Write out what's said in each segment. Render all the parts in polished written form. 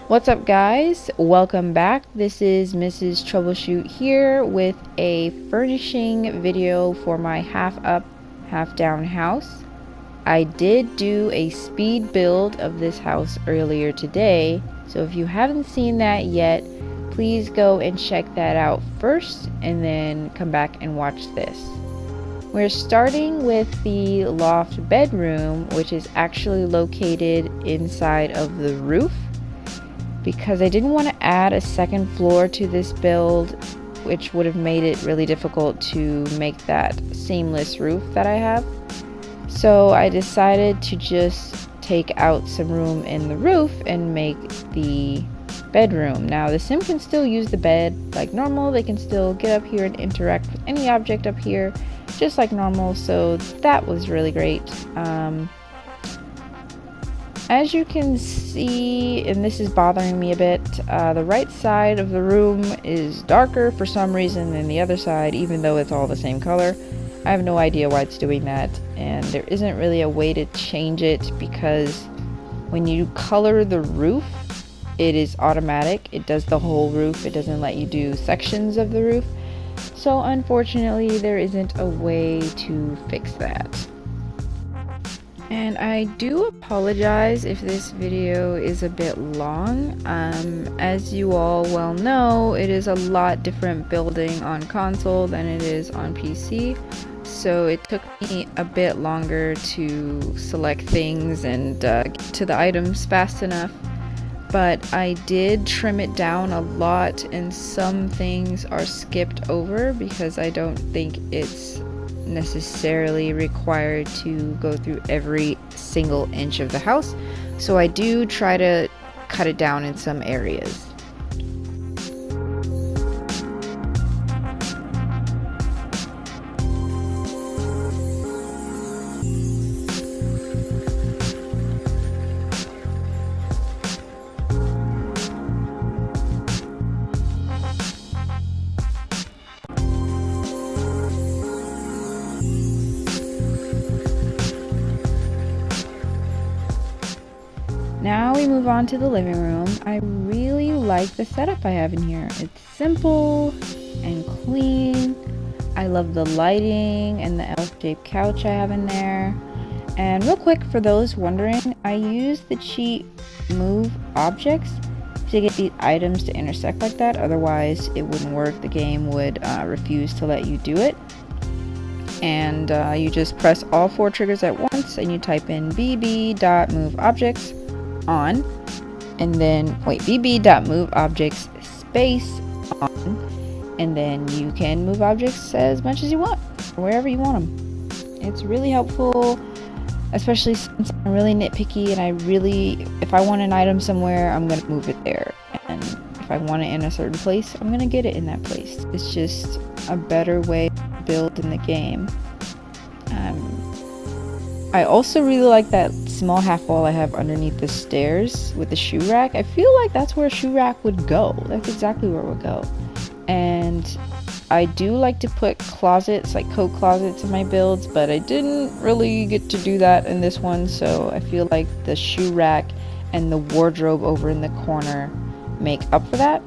What's up, guys? Welcome back. This is Mrs Troubleshoot here with a furnishing video for my half up, half down house. I did do a speed build of this house earlier today, so if you haven't seen that yet, please go and check that out first and then come back and watch this. We're starting with the loft bedroom, which is actually located inside of the roof, because I didn't want to add a second floor to this build, which would have made it really difficult to make that seamless roof that I have. So I decided to just take out some room in the roof and make the bedroom. Now the sim can still use the bed like normal. They can still get up here and interact with any object up here just like normal, so that was really great. As you can see, and this is bothering me a bit, the right side of the room is darker for some reason than the other side, even though it's all the same color. I have no idea why it's doing that, and there isn't really a way to change it because when you color the roof, it is automatic. It does the whole roof. It doesn't let you do sections of the roof. So unfortunately, there isn't a way to fix that. And I do apologize if this video is a bit long. As you all well know, it is a lot different building on console than it is on PC. So it took me a bit longer to select things and get to the items fast enough. But I did trim it down a lot, and some things are skipped over because I don't think it's necessarily required to go through every single inch of the house, so I do try to cut it down in some areas. Now we move on to the living room. I really like the setup I have in here. It's simple and clean. I love the lighting and the L-shaped couch I have in there. And real quick, for those wondering, I use the cheat move objects to get these items to intersect like that. Otherwise, it wouldn't work. The game would refuse to let you do it. And you just press all 4 triggers at once and you type in bb.moveObjects on, and then bb.moveObjects space on, and then you can move objects as much as you want, wherever you want them. It's really helpful, especially since I'm really nitpicky and if I want an item somewhere, I'm gonna move it there, and if I want it in a certain place, I'm gonna get it in that place. It's just a better way to build in the game. I also really like that small half wall I have underneath the stairs with the shoe rack. I feel like that's where a shoe rack would go. That's exactly where it would go. And I do like to put closets, like coat closets in my builds, but I didn't really get to do that in this one, so I feel like the shoe rack and the wardrobe over in the corner make up for that.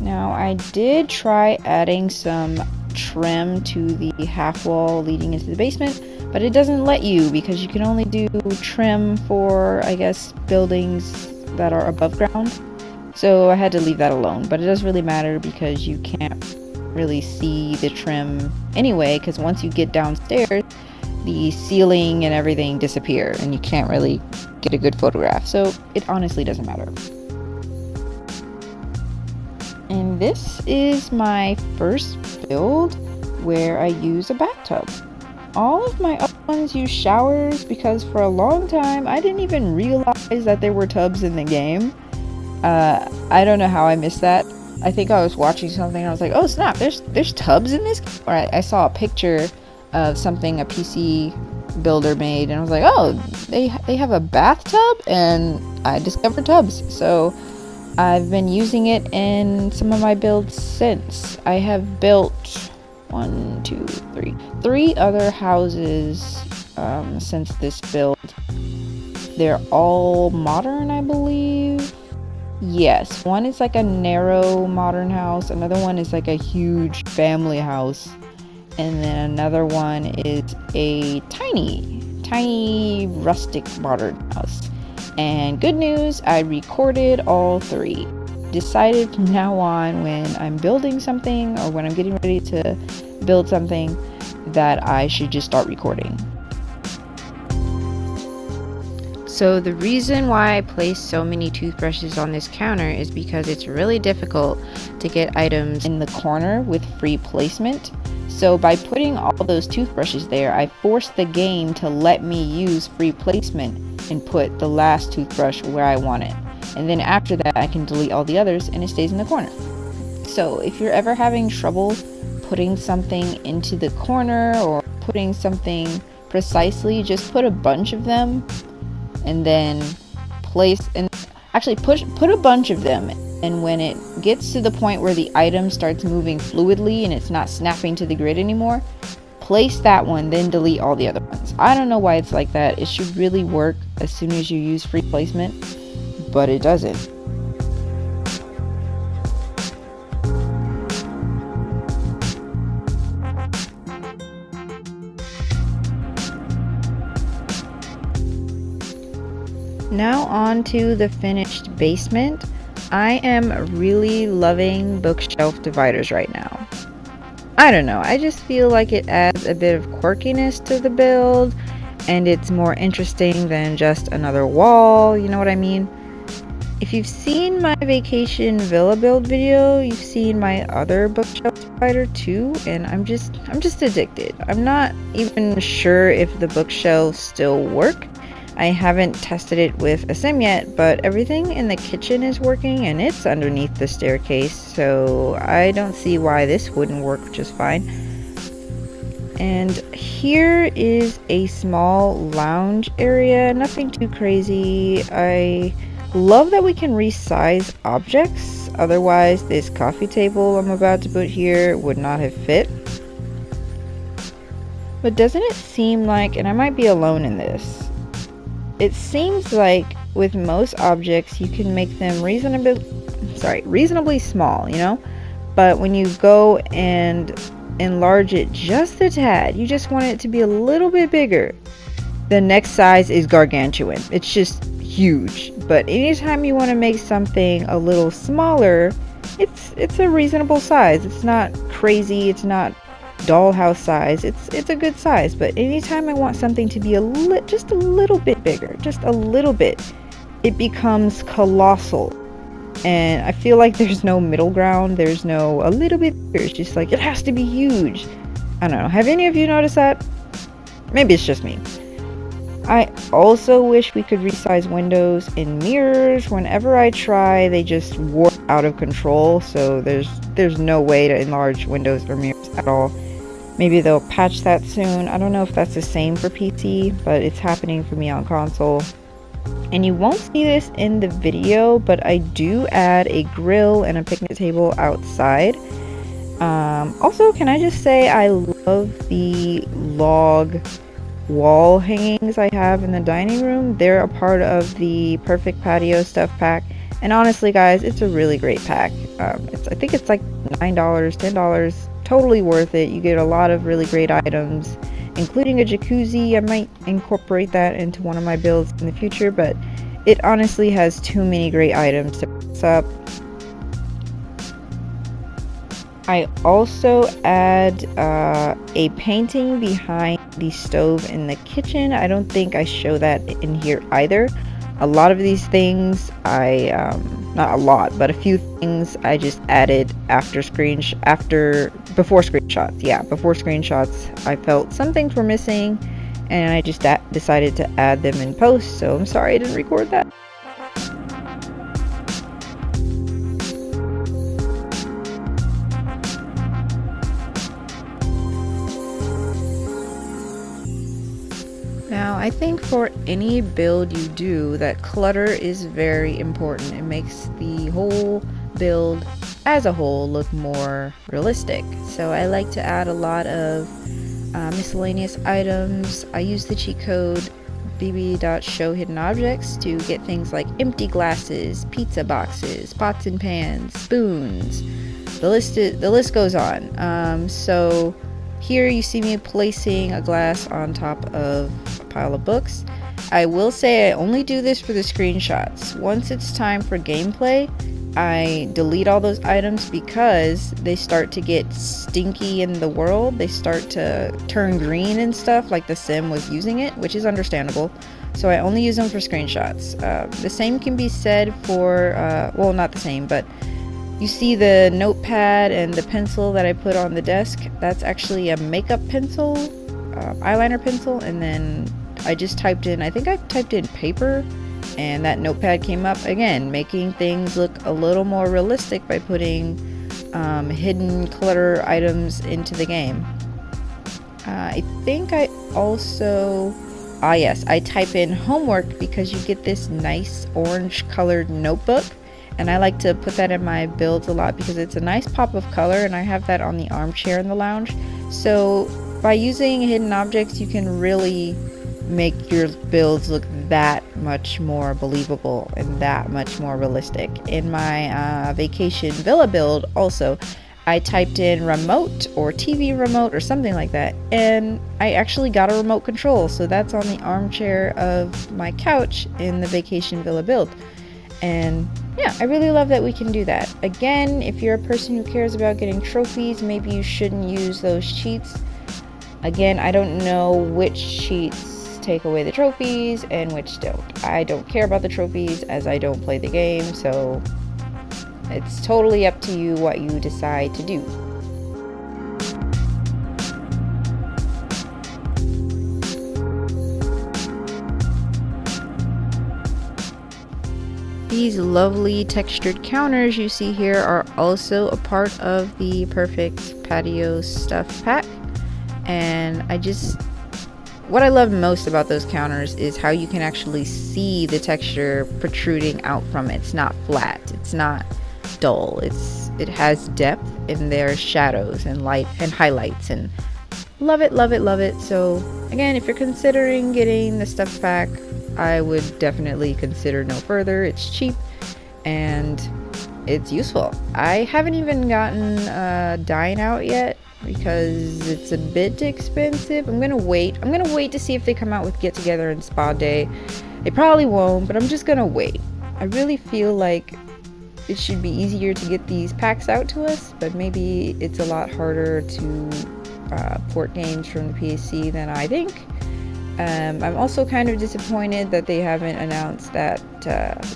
Now I did try adding some trim to the half wall leading into the basement, but it doesn't let you because you can only do trim for, I guess, buildings that are above ground. So I had to leave that alone, but it doesn't really matter because you can't really see the trim anyway, because once you get downstairs, the ceiling and everything disappear and you can't really get a good photograph. So it honestly doesn't matter. And this is my first build where I use a bathtub. All of my other ones use showers because for a long time I didn't even realize that there were tubs in the game. I don't know how I missed that. I think I was watching something and I was like, oh snap, there's tubs in this game? Or I saw a picture of something a PC builder made and I was like, oh, they have a bathtub, and I discovered tubs. So I've been using it in some of my builds since. I have built three other houses since this build. They're all modern, I believe. Yes, one is like a narrow modern house, another one is like a huge family house, and then another one is a tiny rustic modern house. And good news, I recorded all three. Decided from now on, when I'm building something or when I'm getting ready to build something, that I should just start recording. So the reason why I place so many toothbrushes on this counter is because it's really difficult to get items in the corner with free placement. So by putting all those toothbrushes there, I forced the game to let me use free placement and put the last toothbrush where I want it. And then after that, I can delete all the others and it stays in the corner. So if you're ever having trouble putting something into the corner or putting something precisely, just put a bunch of them and then put a bunch of them, and when it gets to the point where the item starts moving fluidly and it's not snapping to the grid anymore, place that one, then delete all the other ones. I don't know why it's like that. It should really work as soon as you use free placement, but it doesn't. Now on to the finished basement. I am really loving bookshelf dividers right now. I don't know, I just feel like it adds a bit of quirkiness to the build, and it's more interesting than just another wall, you know what I mean? If you've seen my vacation villa build video, you've seen my other bookshelf divider too, and I'm just addicted. I'm not even sure if the bookshelves still work. I haven't tested it with a sim yet, but everything in the kitchen is working and it's underneath the staircase, so I don't see why this wouldn't work just fine. And here is a small lounge area, nothing too crazy. I love that we can resize objects, otherwise this coffee table I'm about to put here would not have fit. But doesn't it seem like, and I might be alone in this, it seems like with most objects you can make them reasonably small, you know? But when you go and enlarge it just a tad, you just want it to be a little bit bigger, the next size is gargantuan. It's just huge. But anytime you want to make something a little smaller, it's a reasonable size. It's not crazy, it's not dollhouse size, it's a good size. But anytime I want something to be just a little bit bigger, just a little bit, it becomes colossal. And I feel like there's no middle ground, there's no a little bit bigger. It's just like it has to be huge. I don't know, have any of you noticed that? Maybe it's just me. I also wish we could resize windows and mirrors. Whenever I try, they just warp out of control, so there's no way to enlarge windows or mirrors at all. Maybe they'll patch that soon. I don't know if that's the same for PC, but it's happening for me on console. And you won't see this in the video, but I do add a grill and a picnic table outside. Also, can I just say I love the log wall hangings I have in the dining room. They're a part of the Perfect Patio Stuff pack. And honestly, guys, it's a really great pack. I think it's like $9, $10. Totally worth it. You get a lot of really great items, including a jacuzzi. I might incorporate that into one of my builds in the future, but it honestly has too many great items to pass up. I also add a painting behind the stove in the kitchen. I don't think I show that in here either. A lot of these things not a lot, but a few things I just added before screenshots. Yeah, before screenshots, I felt some things were missing, and I just decided to add them in post. So I'm sorry I didn't record that. Now I think for any build you do, that clutter is very important. It makes the whole build as a whole look more realistic. So I like to add a lot of miscellaneous items. I use the cheat code bb.show hidden objects to get things like empty glasses, pizza boxes, pots and pans, spoons. The list goes on. So here you see me placing a glass on top of a pile of books. I will say I only do this for the screenshots. Once it's time for gameplay, I delete all those items because they start to get stinky in the world. They start to turn green and stuff, like the sim was using it, which is understandable. So I only use them for screenshots. The same can be said for, well, not the same, but you see the notepad and the pencil that I put on the desk. That's actually a makeup pencil, eyeliner pencil, and then I just typed in, I think I typed in paper, and that notepad came up. Again, making things look a little more realistic by putting hidden clutter items into the game. I think I also, yes, I type in homework because you get this nice orange colored notebook, and I like to put that in my builds a lot because it's a nice pop of color, and I have that on the armchair in the lounge. So by using hidden objects, you can really make your builds look that much more believable and that much more realistic. In my vacation villa build also, I typed in remote or TV remote or something like that, and I actually got a remote control. So that's on the armchair of my couch in the vacation villa build. And yeah, I really love that we can do that. Again, if you're a person who cares about getting trophies, maybe you shouldn't use those cheats. Again, I don't know which cheats take away the trophies and which don't. I don't care about the trophies as I don't play the game, so it's totally up to you what you decide to do. These lovely textured counters you see here are also a part of the Perfect Patio Stuff pack, and what I love most about those counters is how you can actually see the texture protruding out from it. It's not flat, it's not dull, it has depth, and there's shadows and light and highlights, and love it, love it, love it. So again, if you're considering getting the stuff pack, I would definitely consider no further. It's cheap and it's useful. I haven't even gotten Dine Out yet because it's a bit expensive. I'm gonna wait to see if they come out with Get Together and Spa Day. They probably won't, but I'm just gonna wait. I really feel like it should be easier to get these packs out to us, but maybe it's a lot harder to port games from the PSC than I think. I'm also kind of disappointed that they haven't announced that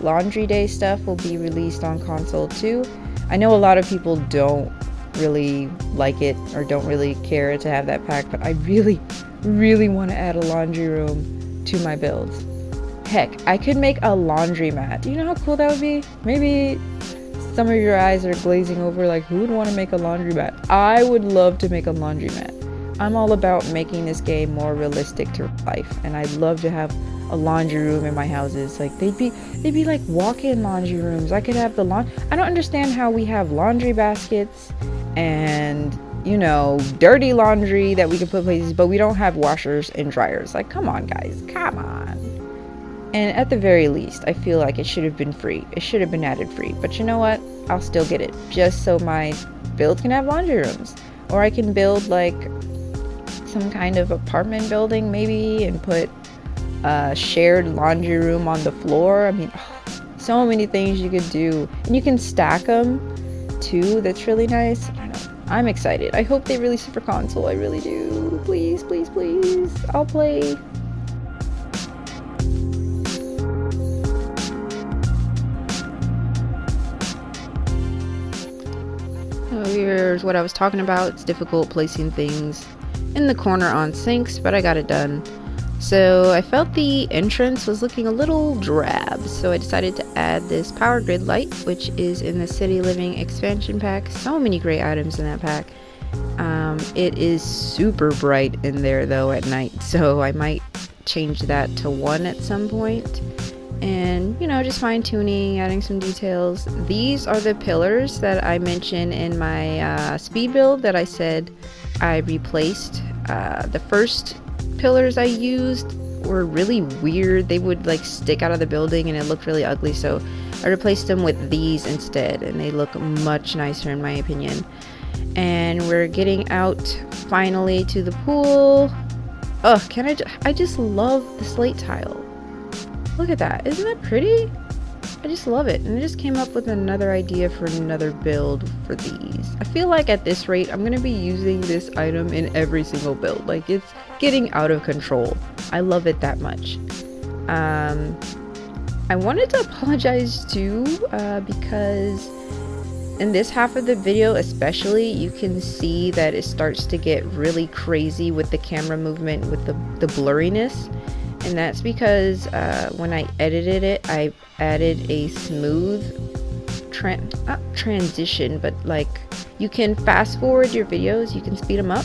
Laundry Day stuff will be released on console too. I know a lot of people don't really like it or don't really care to have that pack, but I really, really want to add a laundry room to my builds. Heck, I could make a laundromat. Do you know how cool that would be? Maybe some of your eyes are glazing over like, who would want to make a laundromat? I would love to make a laundromat. I'm all about making this game more realistic to life, and I'd love to have a laundry room in my houses. Like they'd be like walk-in laundry rooms. I could have the I don't understand how we have laundry baskets and, you know, dirty laundry that we can put places, but we don't have washers and dryers. Like, come on guys, come on. And at the very least, I feel like it should have been free. It should have been added free. But you know what? I'll still get it just so my build can have laundry rooms. Or I can build like some kind of apartment building maybe and put a shared laundry room on the floor. I mean, so many things you could do, and you can stack them too. That's really nice. I don't know, I'm excited. I hope they release it for console. I really do. Please, please, please, I'll play. So here's what I was talking about. It's difficult placing things in the corner on sinks, but I got it done. So I felt the entrance was looking a little drab, so I decided to add this power grid light, which is in the City Living expansion pack. So many great items in that pack. It is super bright in there though at night, so I might change that to 1 at some point. And, you know, just fine tuning, adding some details. These are the pillars that I mentioned in my speed build that I said I replaced. The first pillars I used were really weird. They would like stick out of the building and it looked really ugly, so I replaced them with these instead, and they look much nicer in my opinion. And we're getting out finally to the pool. Oh, I just love the slate tile. Look at that, isn't that pretty? I just love it, and I just came up with another idea for another build for these. I feel like at this rate I'm gonna be using this item in every single build. Like, it's getting out of control. I love it that much. I wanted to apologize too, because in this half of the video especially, you can see that it starts to get really crazy with the camera movement, with the blurriness. And that's because when I edited it, I added a smooth not transition, but like, you can fast forward your videos, you can speed them up,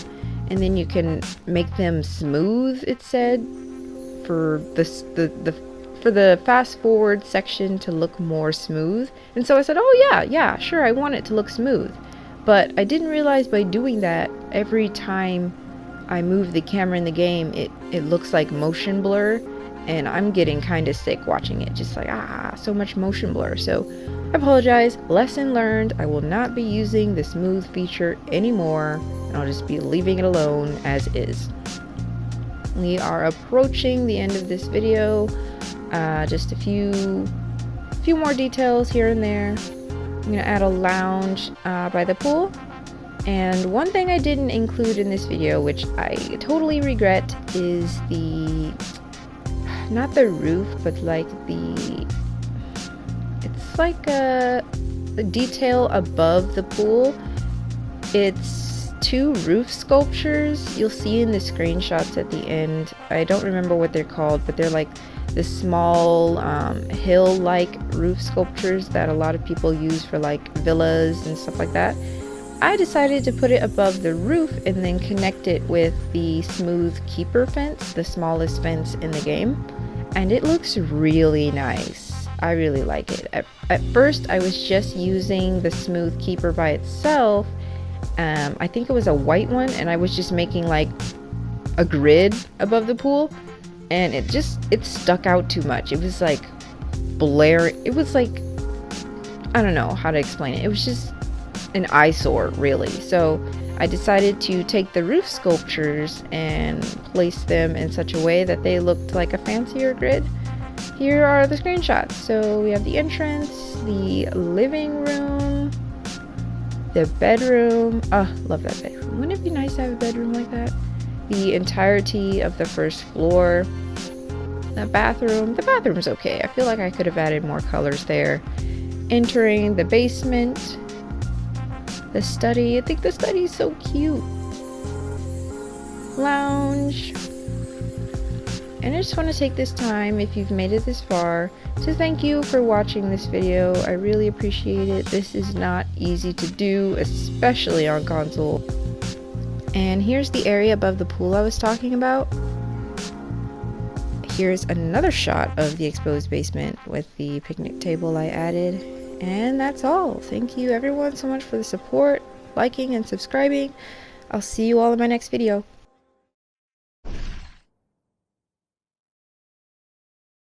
and then you can make them smooth, it said, for the fast forward section to look more smooth. And so I said, oh yeah, sure, I want it to look smooth. But I didn't realize by doing that, every time I move the camera in the game, it looks like motion blur, and I'm getting kind of sick watching it, just like, so much motion blur. So I apologize, lesson learned. I will not be using the smooth feature anymore, and I'll just be leaving it alone as is. We are approaching the end of this video. Just a few more details here and there. I'm gonna add a lounge by the pool. And one thing I didn't include in this video, which I totally regret, is not the roof, but like it's like a detail above the pool. It's 2 roof sculptures. You'll see in the screenshots at the end. I don't remember what they're called, but they're like the small hill-like roof sculptures that a lot of people use for like villas and stuff like that. I decided to put it above the roof and then connect it with the smooth keeper fence, the smallest fence in the game, and it looks really nice. I really like it. At first I was just using the smooth keeper by itself. I think it was a white one, and I was just making like a grid above the pool, and it stuck out too much. It was like it was like, I don't know how to explain it. It was just an eyesore, really. So I decided to take the roof sculptures and place them in such a way that they looked like a fancier grid. Here are the screenshots. So we have the entrance, the living room, the bedroom. Oh, love that bedroom. Wouldn't it be nice to have a bedroom like that? The entirety of the first floor. The bathroom. The bathroom's okay. I feel like I could have added more colors there. Entering the basement. The study. I think the study is so cute. Lounge. And I just want to take this time, if you've made it this far, to thank you for watching this video. I really appreciate it. This is not easy to do, especially on console. And here's the area above the pool I was talking about. Here's another shot of the exposed basement with the picnic table I added. And that's all. Thank you everyone so much for the support, liking and subscribing. I'll see you all in my next video.